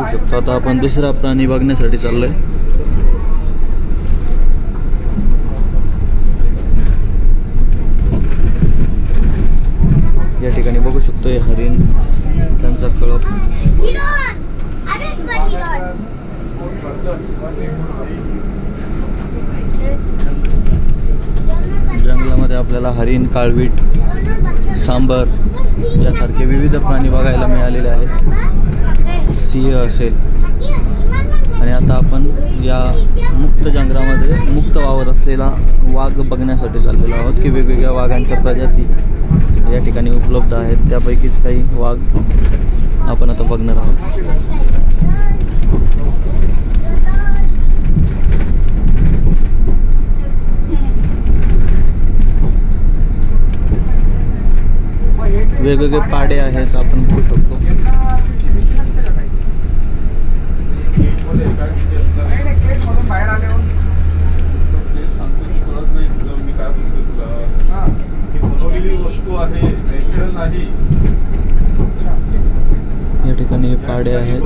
बघू शकतो. आता आपण दुसरा प्राणी बघण्यासाठी चाललोय. या ठिकाणी बघू शकतो हे हरिण, त्यांचा कळप. जंगलामध्ये आपल्याला हरिण, काळवीट, सांबर यासारखे विविध प्राणी बघायला मिळालेले आहेत. सिंह असेल. आणि आता आपण या मुक्त जंगलामध्ये मुक्त वावर असलेला वाघ बघण्यासाठी चाललेलो आहोत की वेगवेगळ्या वाघांच्या प्रजाती या ठिकाणी उपलब्ध आहेत. त्यापैकीच काही वाघ आपण आता बघणार आहोत. वेगवेगळे पाडे आहेत, आपण बघू शकतो. या ठिकाणी हे पाडे आहेत.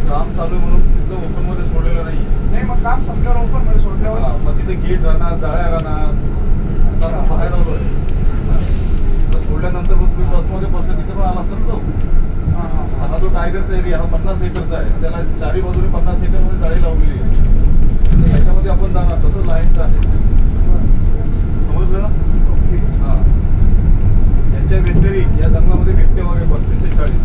काम चालू म्हणून ओपन मध्ये सोडलेलं नाही. मग काम संपल्यावर ओपन मध्ये सोडल्यावर मग तिथे गेट राहणार, जाळ्या राहणार. आता बाहेर आलोय, सोडल्यानंतर मग तुम्ही बसमध्ये बसले तिथे पण आला असेल तो. आता तो टायगरचा एरिया हा 50 एकरचा आहे. त्याला चारी बाजूने 50 एकर मध्ये जाळी लावलेली आहे. याच्यामध्ये आपण जाणार, तसं लाईनचं आहे. समजलं ना? हा. याच्या व्यतिरिक्त या जंगलामध्ये बिबटे वगैरे 35 ते 40.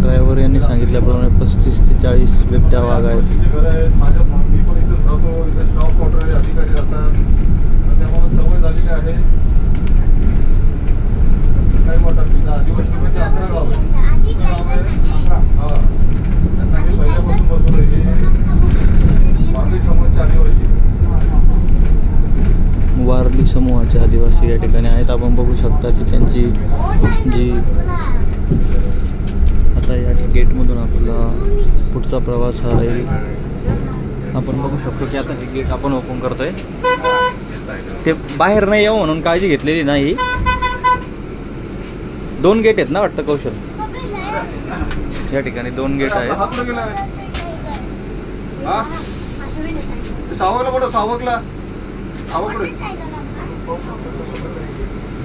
ड्रायव्हर यांनी सांगितल्याप्रमाणे 35 ते 40 बिबट्या वाघ आहेत. घर आहेत. माझ्या मी पण इथेच राहतो. इथे स्टॉप क्वार्टर अधिकारी राहतात. त्यामुळे सवय झालेली आहे. काही वाटत तिथं आदिवासी लोकांचे 11 गाव आहे. हा, त्यांना हे पहिल्यापासून बसवलं. हे वारली समाजचे आदिवासी, वारली समूहाचे आदिवासी या ठिकाणी आहेत. आपण बघू शकता की त्यांची जी आता या गेटमधून आपला पुढचा प्रवास हा राहील. आपण बघू शकतो की आता हे गेट आपण ओपन करतोय. ते बाहेर नाही येऊ म्हणून काळजी घेतलेली नाही. 2 गेट आहेत ना वाटतं कौशल? या ठिकाणी 2 गेट आहेत. सावकला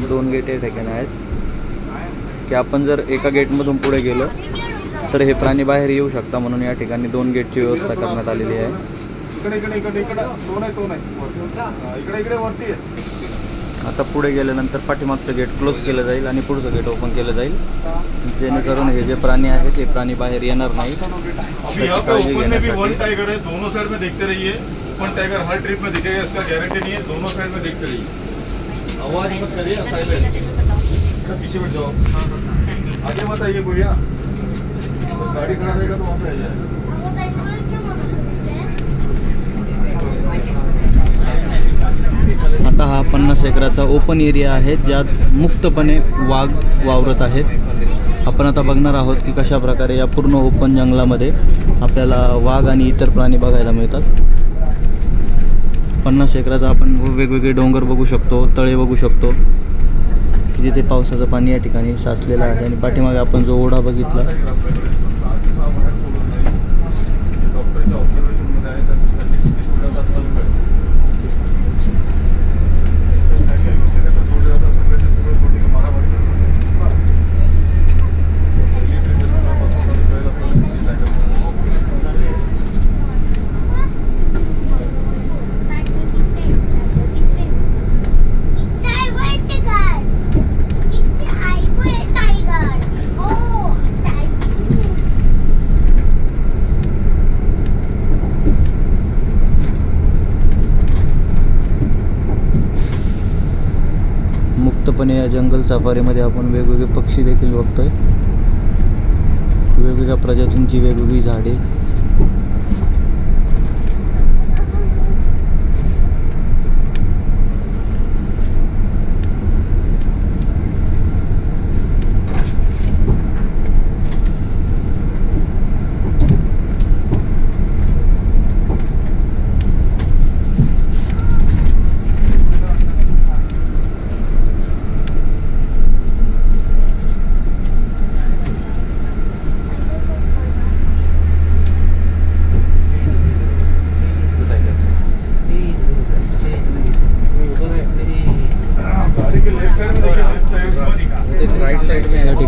2 गेट या ठिकाणी आहेत की आपण जर एका गेटमधून पुढे गेलो तर हे प्राणी बाहेर येऊ शकता, म्हणून या ठिकाणी 2 गेटची व्यवस्था करण्यात आलेली आहे. आता पुढे गेल्यानंतर पाठीमागचं गेट क्लोज केलं जाईल आणि पुढचं गेट ओपन केलं जाईल, जेणेकरून हे जे प्राणी आहेत ते प्राणी बाहेर येणार नाही. काळजी घेण्यासाठी टाइगर है, दोनों साइड में देखते रहिए. ओपन टाइगर हर ट्रिप में दिखेगा, इसका गारंटी नहीं है. दोनों साइड में देखते रहिए. आवाज मत करिए, साइलेंट. पीछे बैठ जाओ, आगे मत आइए भैया. गाड़ी खड़ा रहेगा तो वहाँ पे आ जाएगा. आता हा 50 एकराचा ओपन एरिया आहे ज्यात मुक्तपणे वाघ वावरत आहेत. आपण आता बघणार आहोत की कशा प्रकारे या पूर्ण ओपन जंगलामध्ये आपल्याला वाघ आणि इतर प्राणी बघायला मिळतात. 50 एकराचा आपण वेगवेगळे डोंगर बघू शकतो, तळे बघू शकतो की जिथे पावसाचं पाणी या ठिकाणी साचलेलं आहे. आणि पाठीमागे आपण जो ओढा बघितला मुक्तपणे या जंगल सफारीमध्ये आपण वेगवेगळे पक्षी देखील बघतोय, वेगवेगळ्या प्रजातींची वेगवेगळी झाडे.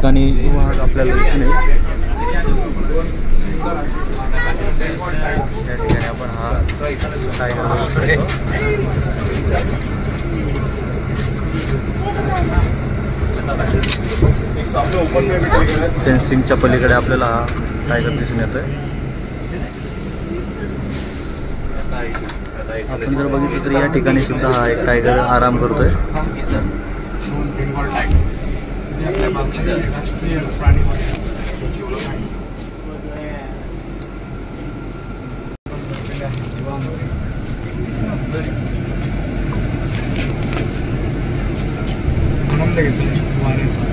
ठिकाणी वाघ आपल्याला दिसून येईल. या ठिकाणी आपण हा टायगर बघतोय. एक सामने ओपन में भी टाइगर है. फेन्सिंगच्या पलीकडे आपल्याला हा टायगर दिसून येतोय. आपण जर बघितलं तर या ठिकाणी सुद्धा हा एक टायगर आराम करतोय. आनंद घेतोय वाऱ्याचा.